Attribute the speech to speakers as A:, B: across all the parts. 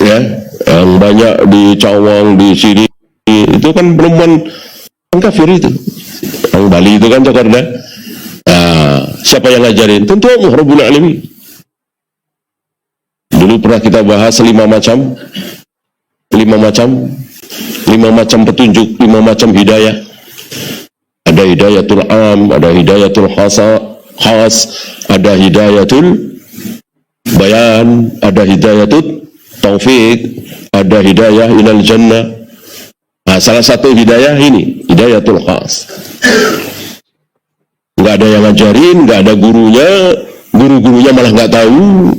A: ya, yang banyak di Cawang, di sini, itu kan penemuan kafir itu. Yang Bali itu kan Jakarta. Siapa yang ngajarin? Tentu Allah Rabbul Alamin. Dulu pernah kita bahas 5 macam petunjuk, 5 macam hidayah. Ada hidayatul am, ada hidayatul khas, ada hidayatul bayan, ada hidayatul taufik, ada hidayah ilal jannah. Salah satu hidayah ini, hidayatul khas. Nggak ada yang ngajarin, nggak ada gurunya, guru-gurunya malah nggak tahu,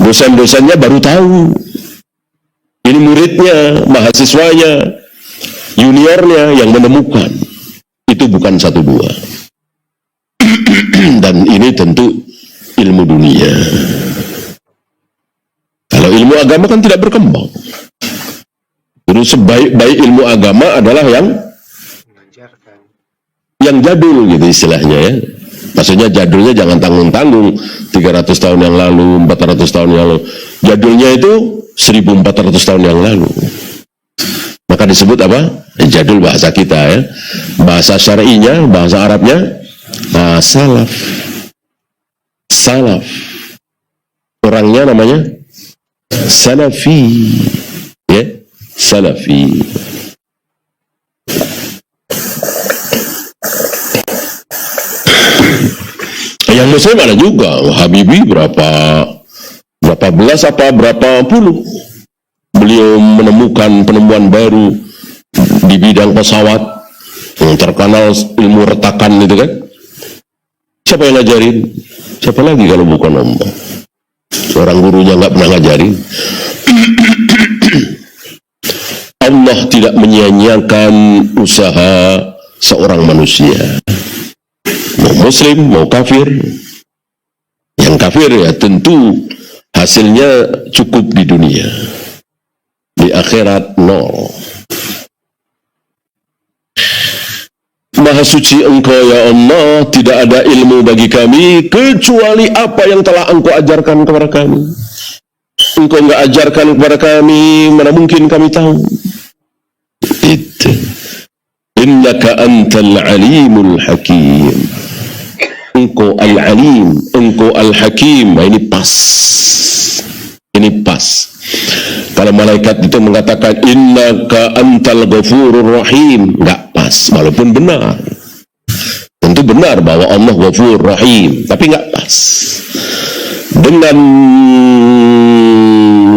A: dosen-dosennya baru tahu. Ini muridnya, mahasiswanya, juniornya yang menemukan. Itu bukan 1-2. Dan ini tentu ilmu dunia. Kalau ilmu agama kan tidak berkembang. Terus sebaik-baik ilmu agama adalah yang jadul gitu istilahnya ya. Maksudnya jadulnya jangan tanggung-tanggung 300 tahun yang lalu, 400 tahun yang lalu. Jadulnya itu 1400 tahun yang lalu. Maka disebut apa? Jadul bahasa kita ya. Bahasa syar'inya, bahasa Arabnya salaf. Salaf. Orangnya namanya salafi. Ya, salafi. Yang muslim ada juga. Habibie berapa belas apa berapa puluh. Beliau menemukan penemuan baru di bidang pesawat yang terkenal ilmu retakan itu kan. Siapa yang ngajarin? Siapa lagi kalau bukan Allah? Orang gurunya nggak pernah ngajarin. Allah tidak menyia-nyiakan usaha seorang manusia. Mau muslim, mau kafir. Yang kafir ya tentu hasilnya cukup di dunia. Di akhirat nol. Maha suci Engkau ya Allah, tidak ada ilmu bagi kami kecuali apa yang telah Engkau ajarkan kepada kami. Engkau enggak ajarkan kepada kami, mana mungkin kami tahu. Itu. Innaka antal alimul hakim. Engkau al-alim, engkau al-hakim. Nah, ini pas. Ini pas. Kalau malaikat itu mengatakan innaka antal ghafurur rahim, enggak pas, walaupun benar. Tentu benar bahwa Allah ghafur rahim, tapi enggak pas. Dengan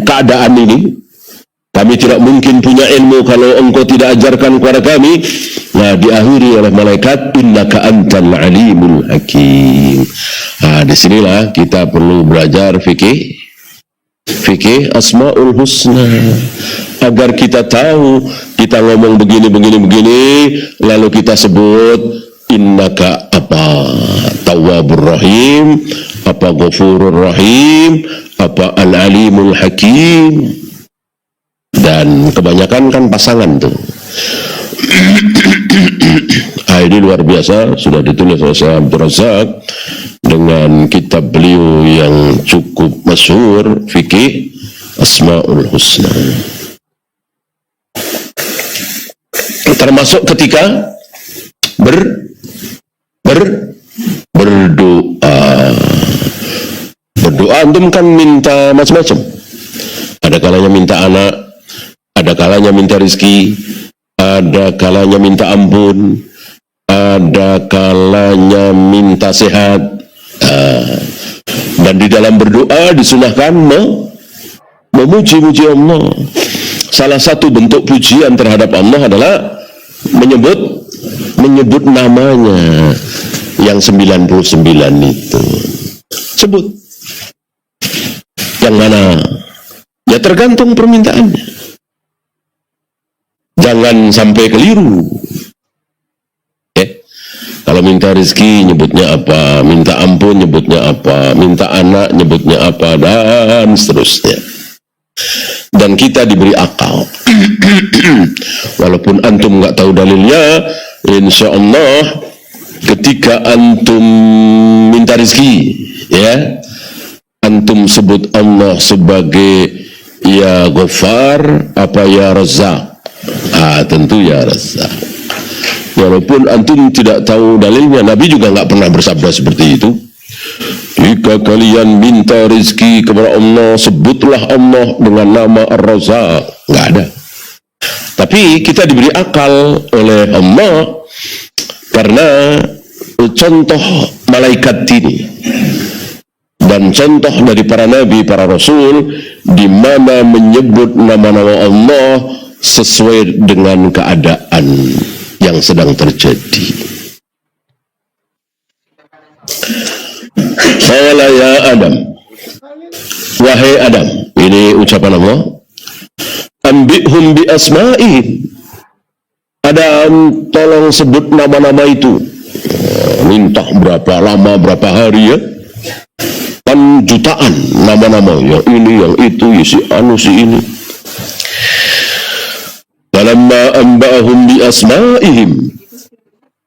A: keadaan ini, kami tidak mungkin punya ilmu kalau engkau tidak ajarkan kepada kami. Nah, diakhiri oleh malaikat innaka antal alimul hakim. Nah, disinilah kita perlu belajar fikih Asmaul Husna, agar kita tahu kita ngomong begini lalu kita sebut innaka apa tawwabur rahim, apa ghafurur rahim, apa al-alimul hakim. Dan kebanyakan kan pasangan tuh. Ini luar biasa, sudah ditulis oleh Syekh Abdul Razak dengan kitab beliau yang cukup masyhur, fikih Asmaul Husna. Termasuk ketika berdoa antum kan minta macam-macam. Ada kalanya minta anak, ada kalanya minta rezeki, ada kalanya minta ampun, ada kalanya minta sehat. Dan di dalam berdoa disunahkan memuji-muji Allah. Salah satu bentuk pujian terhadap Allah adalah menyebut namanya yang 99 itu. Sebut. Yang mana? Ya tergantung permintaannya. Jangan sampai keliru. Kalau minta rezeki nyebutnya apa, minta ampun nyebutnya apa, minta anak nyebutnya apa, dan seterusnya. Dan kita diberi akal. Walaupun antum nggak tahu dalilnya, insya Allah ketika antum minta rezeki, ya, antum sebut Allah sebagai ya Ghaffar, apa ya Razzaq? Tentu ya Razzaq. Walaupun antum tidak tahu dalilnya, Nabi juga nggak pernah bersabda seperti itu. Jika kalian minta rezeki kepada Allah, sebutlah Allah dengan nama Ar-Razzaq. Nggak ada. Tapi kita diberi akal oleh Allah karena contoh malaikat ini dan contoh dari para nabi, para rasul, di mana menyebut nama-nama Allah sesuai dengan keadaan yang sedang terjadi. Qala ya Adam, wahai Adam, ini ucapan Allah. Ambihum bi asma'ihim. Adam, tolong sebut nama-nama itu. Minta berapa lama, berapa hari ya? Kan jutaan nama-nama, yang ini, yang itu, si anu, si ini. Falamma amba'ahum bi asma'ihim,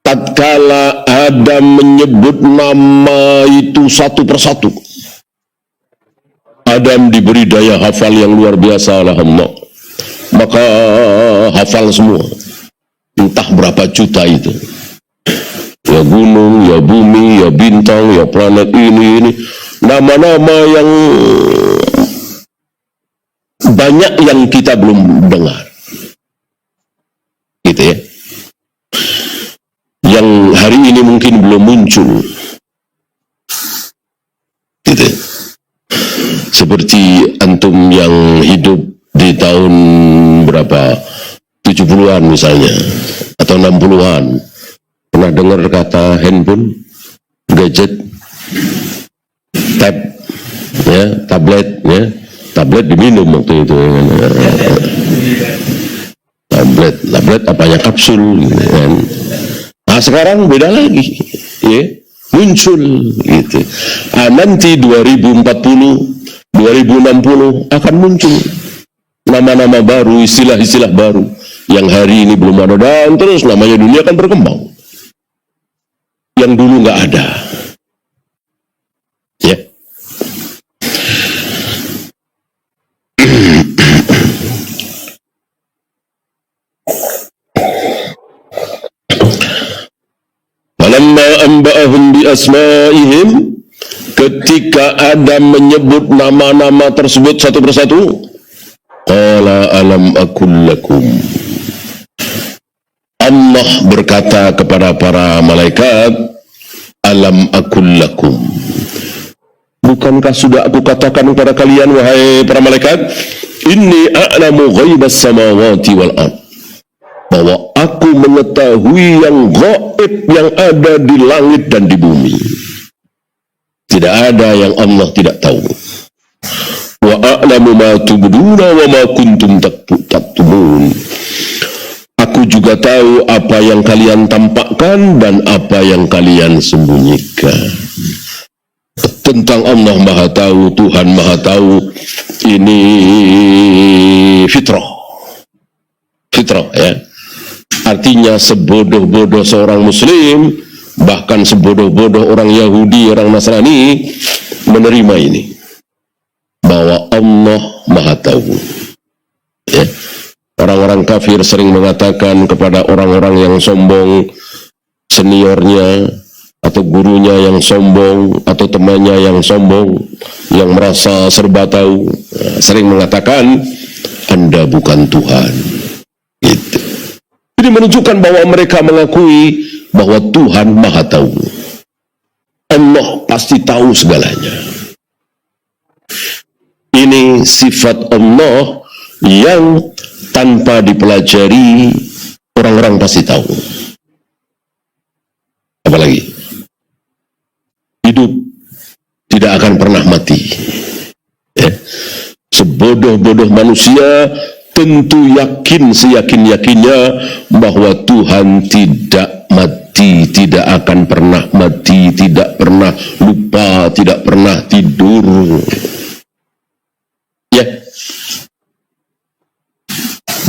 A: tatkala Adam menyebut nama itu satu persatu, Adam diberi daya hafal yang luar biasa oleh Allah, maka hafal semua, entah berapa juta itu, ya gunung, ya bumi, ya bintang, ya planet ini, nama-nama yang banyak yang kita belum dengar. Gitu ya, yang hari ini mungkin belum muncul, gitu. Seperti antum yang hidup di tahun berapa, 70-an misalnya, atau 60-an, pernah dengar kata handphone, gadget, tab, ya, tablet, ya, tablet diminum waktu itu. Tablet apanya kapsul gitu kan. Nah sekarang beda lagi ya, muncul gitu. Nanti 2040 2060 akan muncul nama-nama baru, istilah-istilah baru yang hari ini belum ada, dan terus namanya dunia akan berkembang yang dulu nggak ada ya. Falamma amba'ahum bi asma'ihim, ketika Adam menyebut nama-nama tersebut satu persatu, qala alam aqul lakum, Allah berkata kepada para malaikat, alam aqul lakum, bukankah sudah aku katakan kepada kalian wahai para malaikat, inni a'lamu ghaibas samawati wal ard, bahwa aku mengetahui yang gaib yang ada di langit dan di bumi. Tidak ada yang Allah tidak tahu. Wa a'lamu ma tubduna wa ma kuntum taktumun. Aku juga tahu apa yang kalian tampakkan dan apa yang kalian sembunyikan. Tentang Allah Maha Tahu, Tuhan Maha Tahu, ini fitrah. Fitrah ya. Artinya sebodoh-bodoh seorang muslim, bahkan sebodoh-bodoh orang Yahudi, orang Nasrani, menerima ini, bahwa Allah Maha Tahu ya. Orang-orang kafir sering mengatakan kepada orang-orang yang sombong, seniornya atau gurunya yang sombong, atau temannya yang sombong, yang merasa serba tahu, sering mengatakan, Anda bukan Tuhan gitu. Jadi menunjukkan bahwa mereka mengakui bahwa Tuhan Maha Tahu. Allah pasti tahu segalanya. Ini sifat Allah yang tanpa dipelajari orang-orang pasti tahu. Apalagi hidup tidak akan pernah mati ya. Sebodoh-bodoh manusia tentu yakin seyakin-yakinnya bahwa Tuhan tidak mati, tidak akan pernah mati, tidak pernah lupa, tidak pernah tidur ya.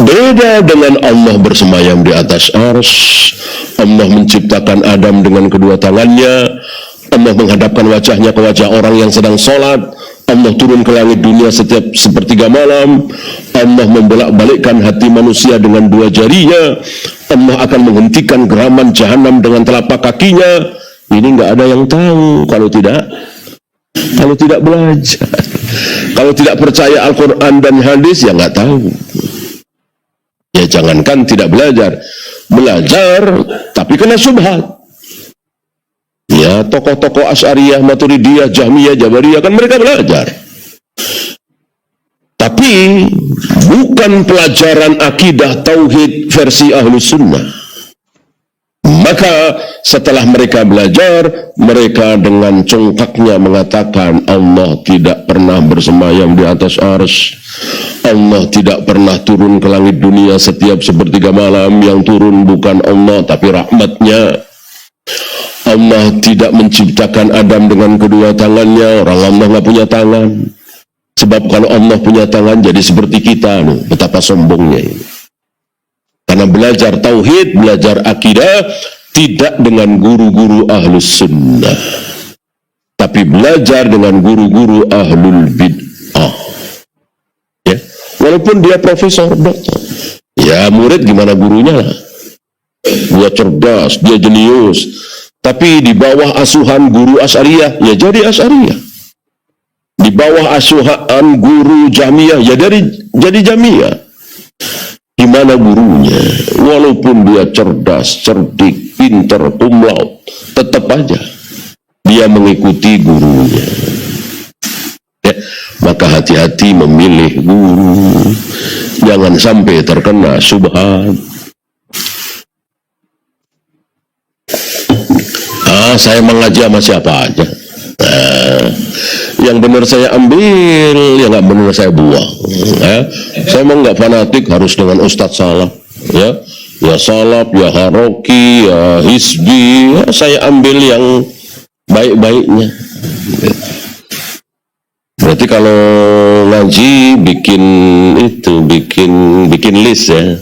A: Beda dengan Allah bersemayam di atas arsy. Allah menciptakan Adam dengan kedua tangannya. Allah menghadapkan wajahnya ke wajah orang yang sedang sholat. Allah turun ke langit dunia setiap sepertiga malam. Allah membolak-balikkan hati manusia dengan dua jarinya. Allah akan menghentikan geraman jahanam dengan telapak kakinya. Ini nggak ada yang tahu kalau tidak belajar. Kalau tidak percaya Al-Quran dan hadis, ya nggak tahu. Ya jangankan tidak belajar tapi kena syubhat. Ya tokoh-tokoh Asy'ariyah, Maturidiyah, Jahmiyah, Jabariyah kan mereka belajar. Tapi bukan pelajaran akidah tauhid versi Ahlus Sunnah. Maka setelah mereka belajar, mereka dengan congkaknya mengatakan Allah tidak pernah bersemayam di atas arsy. Allah tidak pernah turun ke langit dunia setiap sepertiga malam. Yang turun bukan Allah tapi rahmatnya. Allah tidak menciptakan Adam dengan kedua tangannya. Orang Allah nggak punya tangan. Sebab kalau Allah punya tangan jadi seperti kita. Betapa sombongnya ini. Karena belajar tauhid, belajar akidah tidak dengan guru-guru Ahlus Sunnah, tapi belajar dengan guru-guru Ahlul Bid'ah. Ya, walaupun dia profesor, doktor, ya murid gimana gurunya lah. Dia cerdas, dia jenius, tapi di bawah asuhan guru Asy'ariyah, ya jadi Asy'ariyah. Di bawah asuhan guru Jahmiyah, ya jadi Jahmiyah. Gimana gurunya? Walaupun dia cerdas, cerdik, pinter, cum laude, tetap aja dia mengikuti gurunya. Ya, maka hati-hati memilih guru, jangan sampai terkena syubhat. Saya mengaji sama siapa aja. Yang benar saya ambil, yang nggak benar saya buang. Saya memang nggak fanatik harus dengan Ustadz Salaf, ya Salaf, ya Haroki, ya Hizbi. Ya, saya ambil yang baik-baiknya. Berarti kalau ngaji bikin list ya.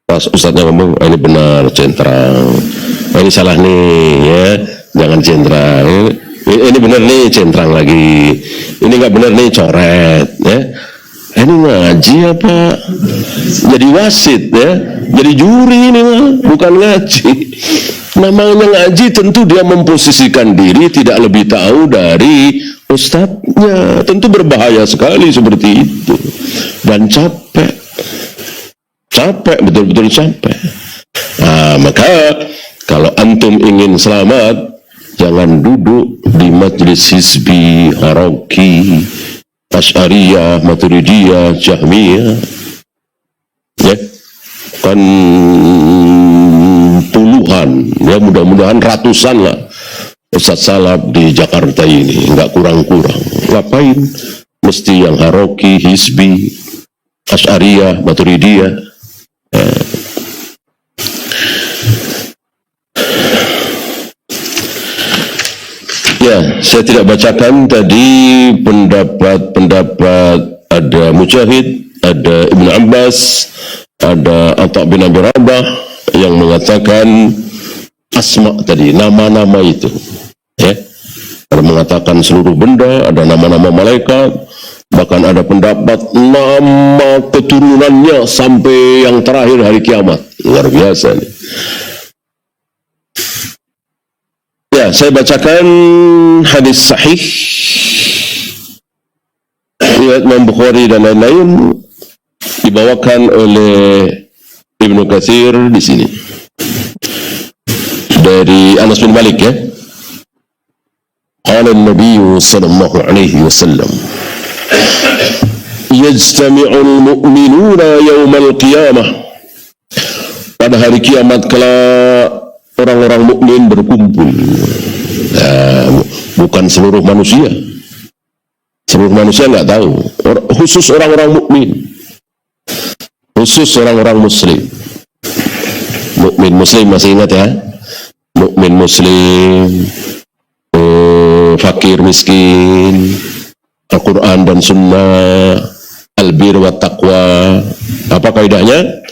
A: Pas Ustadznya ngomong, ini benar central, ini salah nih, ya jangan central. Ini benar nih centrang lagi, ini nggak benar nih coret, ya. Ini ngaji apa? Jadi wasit, ya. Jadi juri ini mah, bukan ngaji. Namanya ngaji tentu dia memposisikan diri tidak lebih tahu dari ustadznya. Tentu berbahaya sekali seperti itu dan capek, betul-betul capek. Maka kalau antum ingin selamat, jangan duduk di majlis Hizbi, Haroki, Asy'ariyah, Maturidiyah, Jahmiyah. Ya, kan puluhan, ya mudah-mudahan ratusan lah Ustadz Salaf di Jakarta ini, nggak kurang-kurang. Ngapain? Mesti yang Haroki, Hizbi, Asy'ariyah, Maturidiyah. Ya, saya tidak bacakan tadi pendapat ada Mujahid, ada Ibn Abbas, ada Atha bin Abi Rabah yang mengatakan asma tadi, nama-nama itu. Ya, ada mengatakan seluruh benda, ada nama-nama malaikat, bahkan ada pendapat nama keturunannya sampai yang terakhir hari kiamat. Luar biasa nih. Ya, saya bacakan hadis sahih riwayat Imam Bukhari dan lain-lain, dibawakan oleh Ibnu Katsir di sini dari Anas bin Malik, ya. Qala an-nabiy sallallahu alaihi wasallam, yajtami'ul mu'minuna yawmal qiyamah. Pada hari kiamat kelak orang-orang mukmin berkumpul. Bukan seluruh manusia. Seluruh manusia nggak tahu. Khusus orang-orang mukmin. Khusus orang-orang muslim. Mukmin muslim masih ingat ya? Mukmin muslim, fakir miskin, Al-Quran dan Sunnah, al-bir wa taqwa. Apa kaidahnya?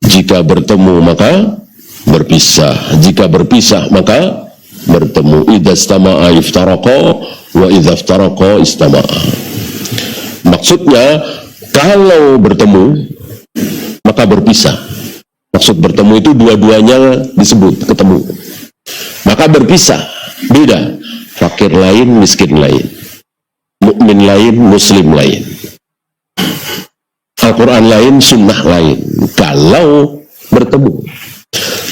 A: Jika bertemu maka berpisah, jika berpisah maka bertemu. Idza istama'a iftaraqa wa idza iftaraqa istama'a. Maksudnya kalau bertemu maka berpisah. Maksud bertemu itu dua-duanya disebut ketemu. Maka berpisah, beda. Fakir lain, miskin lain. Mukmin lain, muslim lain. Al-Quran lain, sunnah lain. Kalau bertemu.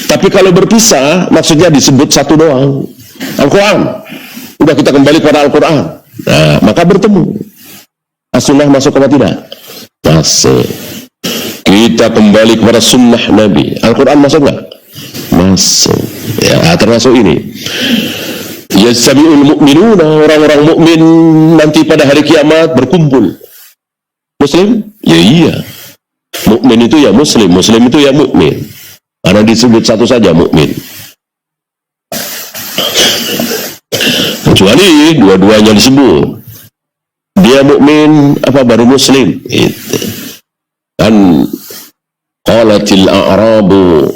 A: Tapi kalau berpisah, maksudnya disebut satu doang. Al-Quran. Udah kita kembali kepada Al-Quran. Nah, maka bertemu. As-sunnah masuk apa tidak? Masuk. Kita kembali kepada sunnah Nabi. Al-Quran masuk nggak? Masuk. Ya, termasuk ini. Yastabi'ul mu'minuna, orang-orang mukmin nanti pada hari kiamat berkumpul. Muslim? Ya iya. Mukmin itu ya muslim, muslim itu ya mukmin. Karena disebut satu saja mukmin. Kecuali dua-duanya disebut. Dia mukmin apa baru muslim? Itu. Dan qalatil a'rabu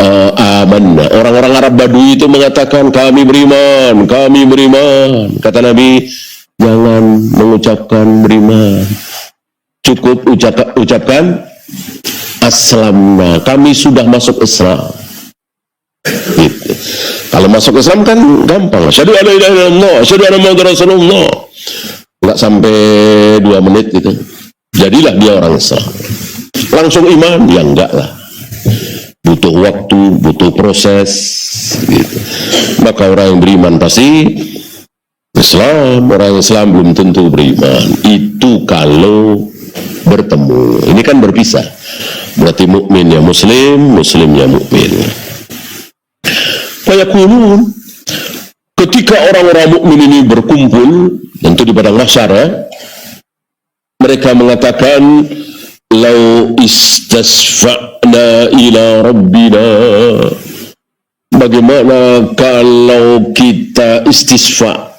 A: amanna. Orang-orang Arab Badui itu mengatakan kami beriman, kami beriman. Kata Nabi, jangan mengucapkan beriman. Cukup ucapkan aslamna. Kami sudah masuk Islam. Gitu. Kalau masuk Islam kan gampang. Asyhadu an la ilaha illallah, asyhadu anna Muhammadar Rasulullah. Enggak sampai 2 menit gitu. Jadilah dia orang Islam. Langsung iman? Ya enggak lah. Butuh waktu, butuh proses gitu. Maka orang yang beriman pasti Islam, orang Islam belum tentu beriman. Itu kalau bertemu. Ini kan berpisah. Berarti mukmin ya muslim, muslim ya mukmin. Fayaqulun, ketika orang-orang mukmin ini berkumpul, tentu di padang mahsyar ya, mereka mengatakan lau istasfa'na ila rabbina, bagaimana kalau kita istisfa,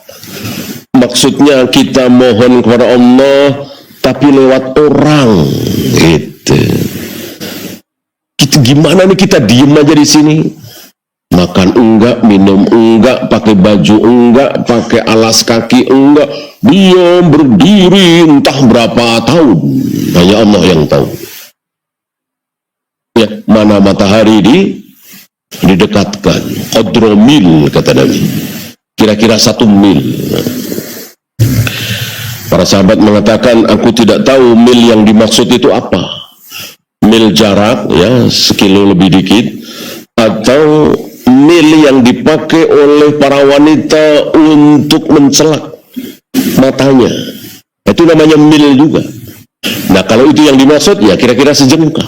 A: maksudnya kita mohon kepada Allah tapi lewat orang gitu. Gimana nih kita diem aja di sini, makan enggak, minum enggak, pakai baju enggak, pakai alas kaki enggak, diam berdiri entah berapa tahun, hanya Allah yang tahu. Ya, mana matahari didekatkan, qadra mil kata Nabi, kira-kira 1 mil. Para sahabat mengatakan, aku tidak tahu mil yang dimaksud itu apa. Mil jarak ya, sekilo lebih dikit, atau mil yang dipakai oleh para wanita untuk mencelak matanya, itu namanya mil juga. Nah kalau itu yang dimaksud ya kira-kira sejengkal.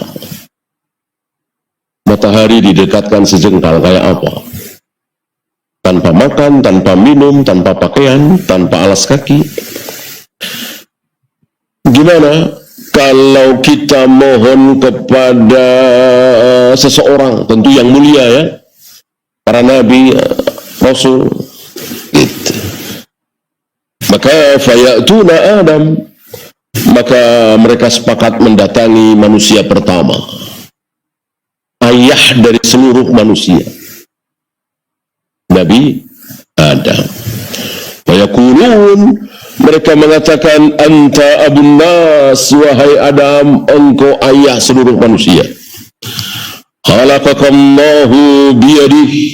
A: Matahari didekatkan sejengkal kayak apa? Tanpa makan, tanpa minum, tanpa pakaian, tanpa alas kaki. Gimana kalau kita mohon kepada seseorang, tentu yang mulia ya, para nabi, rasul gitu. Maka fayatuna Adam, maka mereka sepakat mendatangi manusia pertama, ayah dari seluruh manusia, Nabi Adam. Fayaqulun, mereka mengatakan, anta abun nas, wahai Adam, engkau ayah seluruh manusia. Khalaqakallahu biyadihi,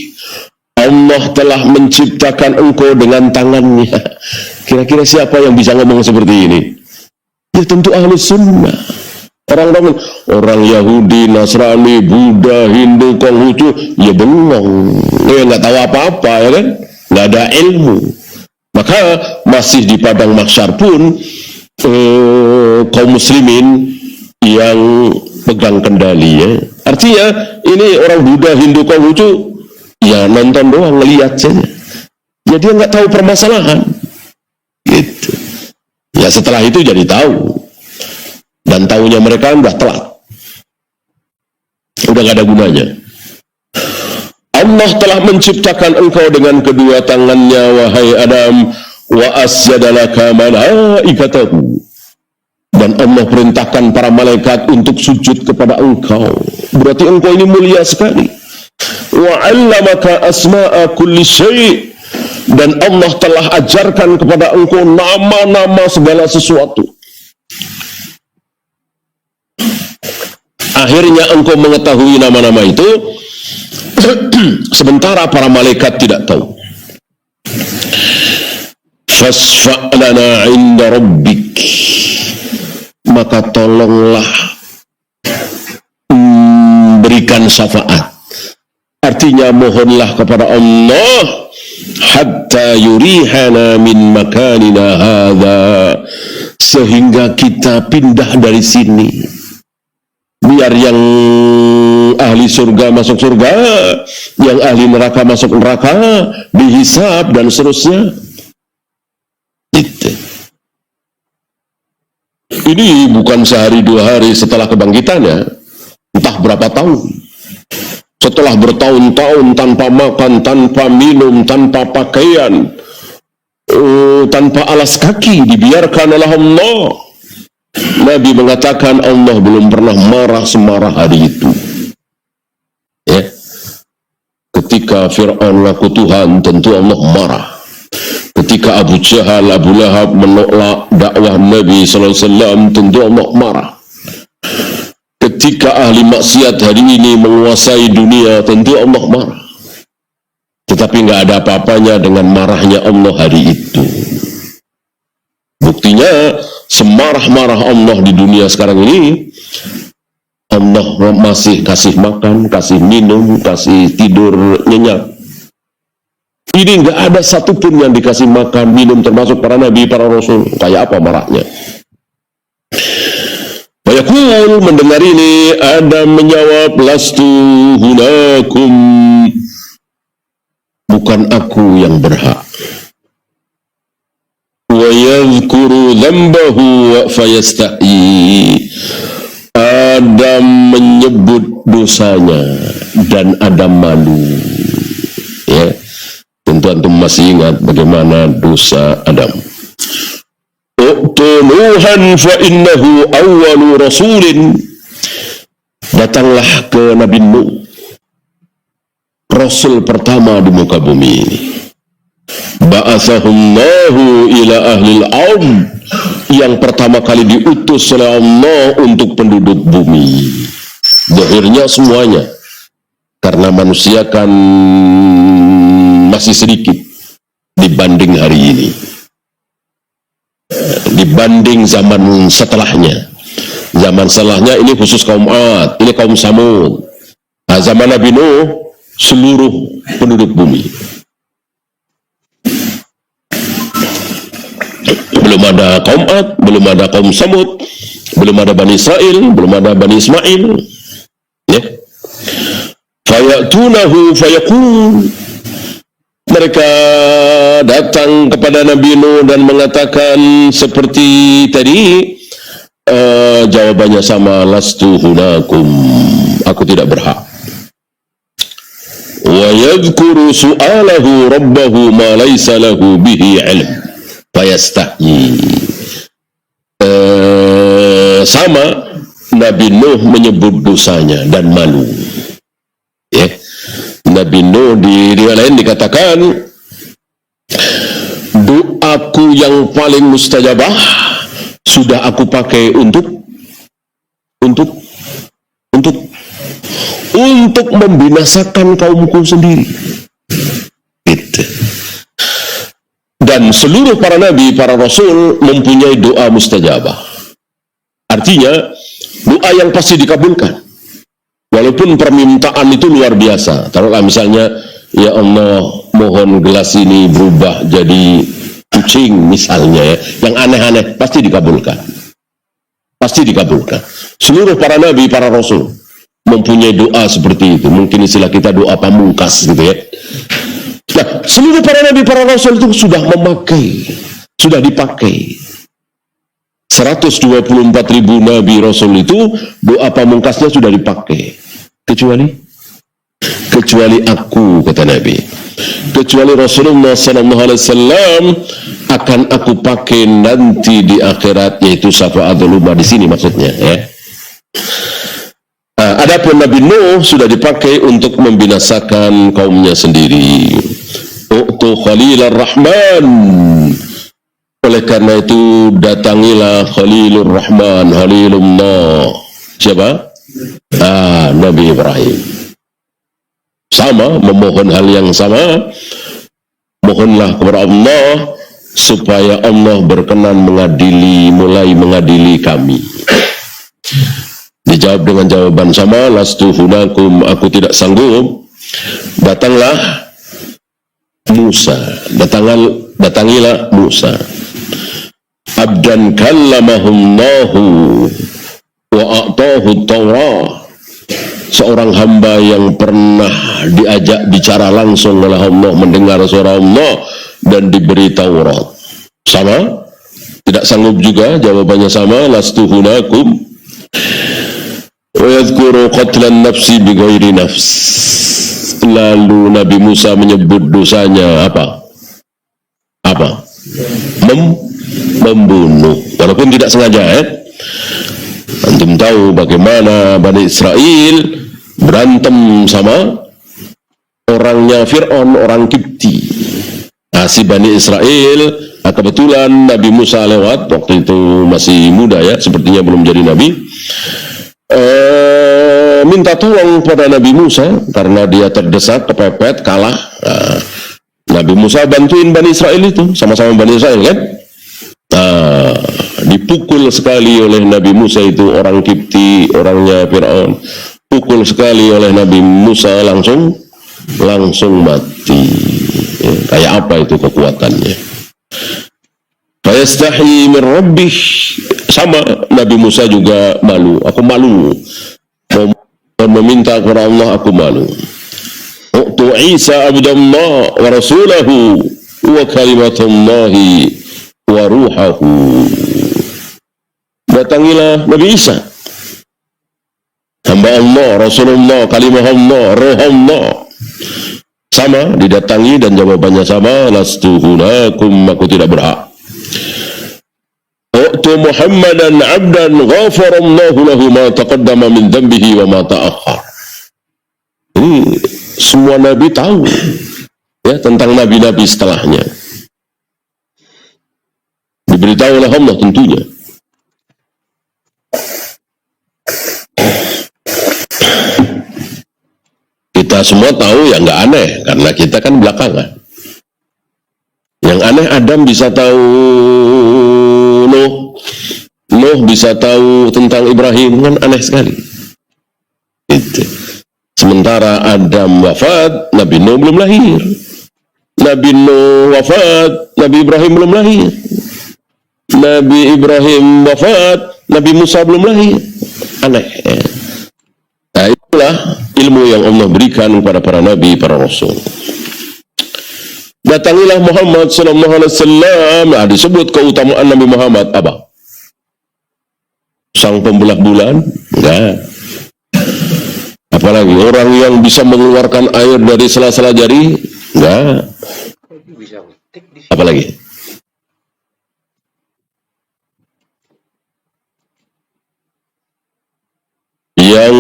A: Allah telah menciptakan engkau dengan tangannya. Kira-kira siapa yang bisa ngomong seperti ini? Ya tentu ahli sunnah. Orang Yahudi, Nasrani, Buddha, Hindu, Konghucu, ya bengong. Ya nggak tahu apa-apa ya kan? Nggak ada ilmu. Maka masih di padang mahsyar pun kaum muslimin yang pegang kendali ya. Artinya ini orang Buddha, Hindu, Konghucu ya nonton doang, ngelihat saja. Jadi dia nggak tahu permasalahan. Gitu. Ya setelah itu jadi tahu. Dan tahunya mereka udah telat. Udah gak ada gunanya. Allah telah menciptakan engkau dengan kedua tangannya, wahai Adam, wa asjadalaka malaikatahu. Dan Allah perintahkan para malaikat untuk sujud kepada engkau. Berarti engkau ini mulia sekali. Wa 'allamaka asma'a kulli syai'. dan Allah telah ajarkan kepada engkau nama-nama segala sesuatu. Akhirnya engkau mengetahui nama-nama itu, sementara para malaikat tidak tahu. Fasfa' lana 'inda rabbik, maka tolonglah berikan syafaat. Artinya mohonlah kepada Allah hatta yurihana min makanina hadza, sehingga kita pindah dari sini. Biar yang ahli surga masuk surga, yang ahli neraka masuk neraka, dihisab dan seterusnya. Ini bukan sehari dua hari setelah kebangkitannya, entah berapa tahun. Setelah bertahun-tahun tanpa makan, tanpa minum, tanpa pakaian, tanpa alas kaki, dibiarkan oleh Allah. Nabi mengatakan Allah belum pernah marah semarah hari itu. Ya. Ketika Fir'aun ngaku Tuhan, tentu Allah marah. Ketika Abu Jahal, Abu Lahab menolak dakwah Nabi SAW, tentu Allah marah. Ketika ahli maksiat hari ini menguasai dunia, tentu Allah marah. Tetapi nggak ada apa-apanya dengan marahnya Allah hari itu. Buktinya, semarah-marah Allah di dunia sekarang ini, Allah masih kasih makan, kasih minum, kasih tidur nyenyak. Ini nggak ada satupun yang dikasih makan, minum, termasuk para nabi, para rasul. Kayak apa marahnya? Bayakul, mendengar ini, Adam menjawab, lastu hunakum, bukan aku yang berhak. Wa yadhkuru dhanbahu wa fayastahi, Adam menyebut dosanya dan Adam malu. Ya, tentu antum masih ingat bagaimana dosa Adam. Nuhan fa innahu awwalu rasulin, datanglah ke Nabi Nuh, rasul pertama di muka bumi ini. Ba'athahullahu ila ahlil ard, yang pertama kali diutus oleh Allah untuk penduduk bumi. Zahirnya semuanya, karena manusia kan masih sedikit dibanding hari ini, dibanding zaman setelahnya. Zaman setelahnya ini khusus kaum Ad, ini kaum Samud. Nah, zaman Nabi Nuh seluruh penduduk bumi. Belum ada kaum Ad, belum ada kaum Samud, belum ada Bani Israel, belum ada Bani Ismail. Ya. Fayatunahu fayaqul, mereka datang kepada Nabi Nuh dan mengatakan seperti tadi, jawabannya sama, lastu hunakum, aku tidak berhak. Wa yadhkuru su'alahu rabbahu ma laysa lahu bihi ilm fayastahi. Sama, Nabi Nuh menyebut dosanya dan malu. Ya. Nabi Nuh di riwayat lain dikatakan, doaku yang paling mustajabah sudah aku pakai untuk membinasakan kaumku sendiri. Gitu. Dan seluruh para nabi, para rasul mempunyai doa mustajabah. Artinya doa yang pasti dikabulkan. Walaupun permintaan itu luar biasa. Taruhlah misalnya, ya Allah, mohon gelas ini berubah jadi kucing misalnya, ya, yang aneh-aneh, pasti dikabulkan. Pasti dikabulkan. Seluruh para nabi, para rasul mempunyai doa seperti itu. Mungkin istilah kita doa pamungkas gitu ya. Nah, seluruh para nabi, para rasul itu sudah memakai, sudah dipakai. 124.000 nabi rasul itu doa pamungkasnya sudah dipakai. Kecuali aku, kata Nabi. Kecuali Rasulullah SAW akan aku pakai nanti di akhirat, yaitu syafaatul ummah di sini maksudnya. Ya. Adapun Nabi Nuh sudah dipakai untuk membinasakan kaumnya sendiri. U'tu Khalilar Rahman. Oleh karena itu datangilah Khalilur Rahman, Khalilullah. Siapa? Nabi Ibrahim. Sama, memohon hal yang sama. Mohonlah kepada Allah supaya Allah berkenan mulai mengadili kami. Dijawab dengan jawaban sama, lastu hunakum, aku tidak sanggup. Datanglah Musa, datangilah Musa. Abdan kallamahullahu wa a'tahu Tawrah, seorang hamba yang pernah diajak bicara langsung oleh Allah, mendengar suara Allah dan diberi Taurat. Sama? Tidak sanggup juga? Jawabannya sama, lastu hunakum. Wa yadhkuru qatlan nafsi bighairi nafs. Lalu Nabi Musa menyebut dosanya apa? Membunuh, walaupun tidak sengaja. Antum tahu bagaimana Bani Israel berantem sama orangnya Fir'aun, orang Kipti. Si Bani Israel, kebetulan Nabi Musa lewat, waktu itu masih muda ya, sepertinya belum jadi Nabi. Minta tolong pada Nabi Musa karena dia terdesak, kepepet, kalah. Nabi Musa bantuin Bani Israel itu, sama-sama Bani Israel kan. Dipukul sekali oleh Nabi Musa itu orang Kipti, orangnya Fir'aun. Pukul sekali oleh Nabi Musa, langsung mati. Kayak apa itu kekuatannya? Fayastahi min rabbih. Sama, Nabi Musa juga malu. Aku malu. Meminta kepada Allah, aku malu. U'tu Isa abdallah wa rasulahu wa kalimatullahi wa ruhahu. Datangilah Nabi Isa, hamba Allah, Rasulullah, kalimah Allah, roh Allah. Sama, didatangi dan jawabannya sama, lastu hunakum, aku tidak berhak. U'tu Muhammadan abdan ghafarallahu lahu ma taqaddama min dhanbihi wa ma ta'akhkhar. Ini semua nabi tahu ya tentang nabi-nabi setelahnya. Diberitahu oleh Allah tentunya. Kita semua tahu ya, nggak aneh karena kita kan belakangan. Yang aneh Adam bisa tahu Nuh bisa tahu tentang Ibrahim, kan aneh sekali. Itu. Sementara Adam wafat, Nabi Nuh belum lahir. Nabi Nuh wafat, Nabi Ibrahim belum lahir. Nabi Ibrahim wafat, Nabi Musa belum lahir. Aneh. Nah, itulah ilmu yang Allah berikan kepada para nabi, para rasul. Datangilah Muhammad sallallahu alaihi wasallam. Nah, disebut keutamaan Nabi Muhammad apa? Sang pembelah bulan? Enggak. Apalagi orang yang bisa mengeluarkan air dari sela-sela jari? Enggak. Apalagi? Yang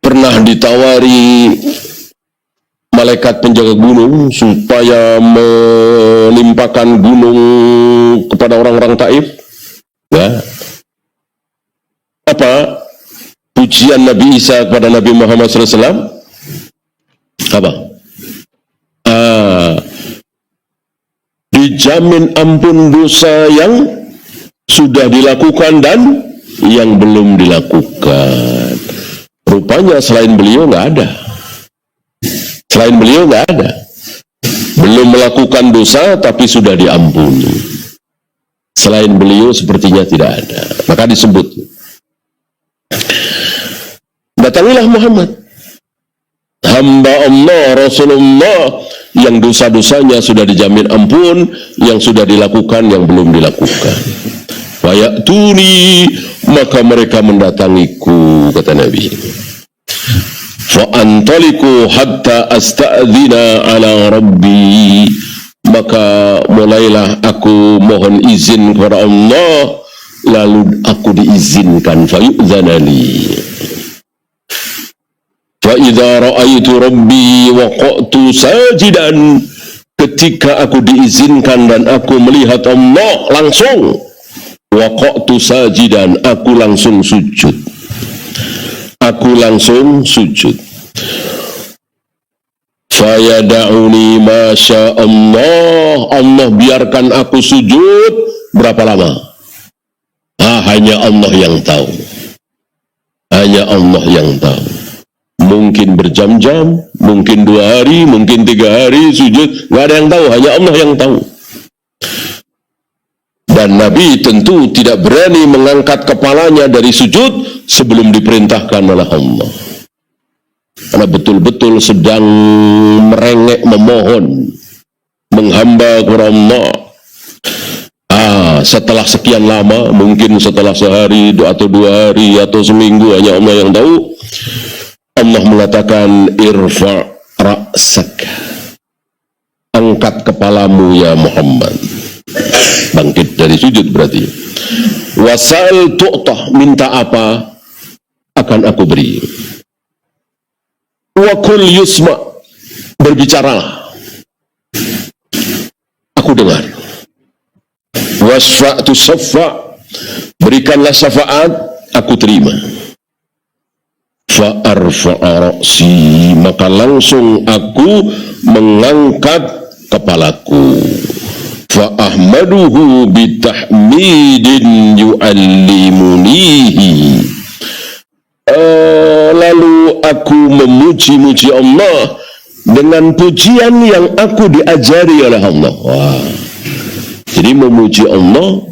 A: pernah ditawari malaikat penjaga gunung supaya menimpakan gunung kepada orang-orang Taif? Ya. Apa pujian Nabi Isa kepada Nabi Muhammad SAW? Apa? Dijamin ampun dosa yang sudah dilakukan dan yang belum dilakukan. Rupanya selain beliau nggak ada. Selain beliau nggak ada. Belum melakukan dosa tapi sudah diampuni. Selain beliau sepertinya tidak ada. Maka disebut, datangilah Muhammad, hamba Allah, Rasulullah, yang dosa-dosanya sudah dijamin ampun, yang sudah dilakukan, yang belum dilakukan. Fayatuni, maka mereka mendatangiku, kata Nabi. Fa'antaliku hatta asta'adzina ala rabbi, maka mulailah aku mohon izin kepada Allah, lalu aku diizinkan. Fayu'zanali Fa idza ra'aitu rabbi waqa'tu sajidan, ketika aku diizinkan dan aku melihat Allah langsung, waqa'tu sajidan, aku langsung sujud. Aku langsung sujud. Fayada'uni masya Allah, Allah biarkan aku sujud berapa lama? Hanya Allah yang tahu. Hanya Allah yang tahu. Mungkin berjam-jam, mungkin 2 hari, mungkin 3 hari sujud, nggak ada yang tahu, hanya Allah yang tahu. Dan Nabi tentu tidak berani mengangkat kepalanya dari sujud sebelum diperintahkan oleh Allah. Karena betul-betul sedang merengek, memohon, menghamba kepada Allah. Setelah sekian lama, mungkin setelah sehari atau 2 hari atau seminggu, hanya Allah yang tahu, Allah mengatakan, irfa' ra'sak, angkat kepalamu ya Muhammad. Bangkit dari sujud berarti. Wasal tu'tah, minta apa akan aku beri. Wa kul yusma, berbicaralah, aku dengar. Wasfa'tu saffa, berikanlah syafaat, aku terima. Fa'arfa'a ra'si, maka langsung aku mengangkat kepalaku. Fa'ahmaduhu bitahmidin yu'allimunihi, lalu aku memuji-muji Allah dengan pujian yang aku diajari oleh Allah. Wah. Jadi memuji Allah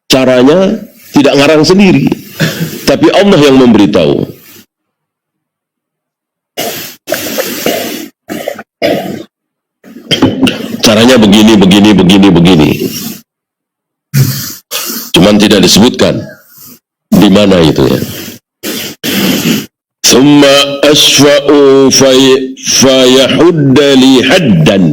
A: caranya tidak ngarang sendiri, tapi Allah yang memberitahu. Caranya begini. Cuman tidak disebutkan di mana itu ya. Summa asfa'u fayahudda li haddan.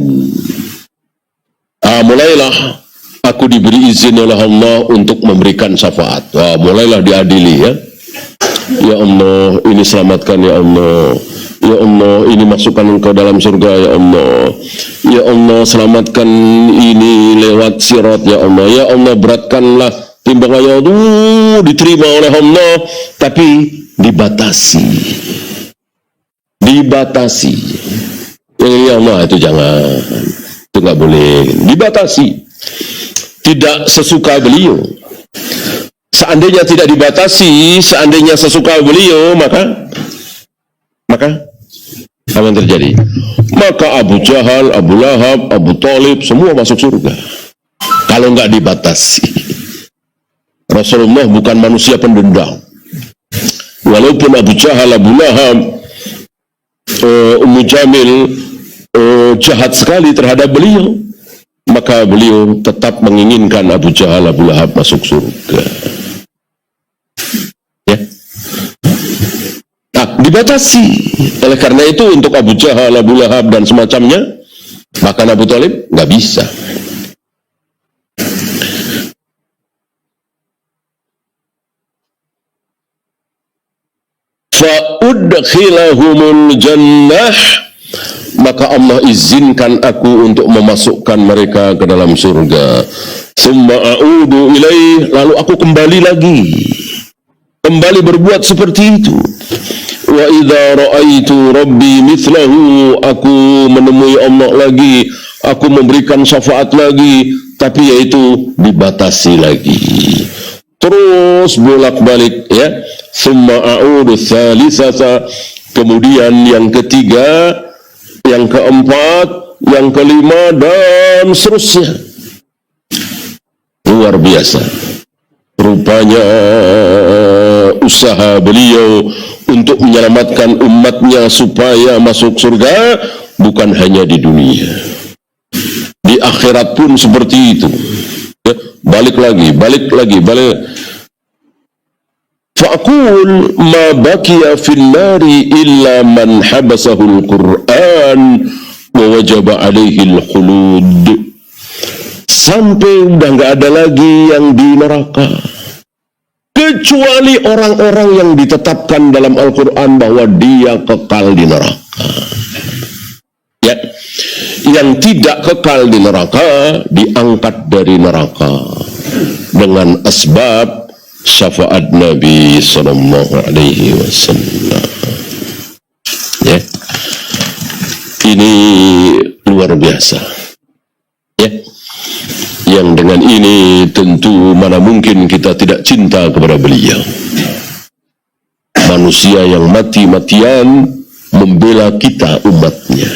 A: Mulailah aku diberi izin oleh Allah untuk memberikan syafaat. Mulailah diadili ya. Ya Allah, ini selamatkan ya Allah. Ya Allah, ini masukkan engkau dalam surga ya Allah. Ya Allah, selamatkan ini lewat sirat ya Allah. Ya Allah, beratkanlah timbangannya. Diterima oleh Allah, tapi dibatasi. Ya Allah, itu jangan. Itu nggak boleh. Dibatasi. Tidak sesuka beliau. Seandainya tidak dibatasi, seandainya sesuka beliau, maka apa yang terjadi? Maka Abu Jahal, Abu Lahab, Abu Thalib semua masuk surga. Kalau nggak dibatasi. Rasulullah bukan manusia pendendam. Walaupun Abu Jahal, Abu Lahab, Ummu Jamil jahat sekali terhadap beliau, maka beliau tetap menginginkan Abu Jahal, Abu Lahab masuk surga. Ya. Dibatasi. Oleh karena itu untuk Abu Jahal, Abu Lahab dan semacamnya, bahkan Abu Thalib nggak bisa. Fa'udkhilahumul jannah, maka Allah izinkan aku untuk memasukkan mereka ke dalam surga. Summa a'udu ilaih, lalu aku kembali lagi, kembali berbuat seperti itu. Wa idza ra'aitu rabbi mithlahu, aku menemui Allah lagi, aku memberikan syafaat lagi, tapi yaitu dibatasi lagi. Terus bolak-balik ya. Summa a'udu tsalisata, kemudian yang ketiga, yang keempat, yang kelima, dan seterusnya. Luar biasa. Rupanya usaha beliau untuk menyelamatkan umatnya supaya masuk surga bukan hanya di dunia, di akhirat pun seperti itu. Balik lagi. Fa'aqul ma baqiya fil nari illa man habasahul Qur'an wa wajaba alaihil khulud. Sampai udah nggak ada lagi yang di neraka kecuali orang-orang yang ditetapkan dalam Al-Quran bahwa dia kekal di neraka. Ya, yang tidak kekal di neraka diangkat dari neraka dengan asbab syafaat Nabi Sallallahu Alaihi Wasallam. Ya, ini luar biasa. Ya, yang dengan ini tentu mana mungkin kita tidak cinta kepada beliau. Manusia yang mati-matian membela kita umatnya.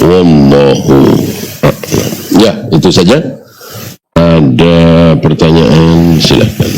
A: Wallahu a'lam. Ya, itu saja. Ada pertanyaan, silakan.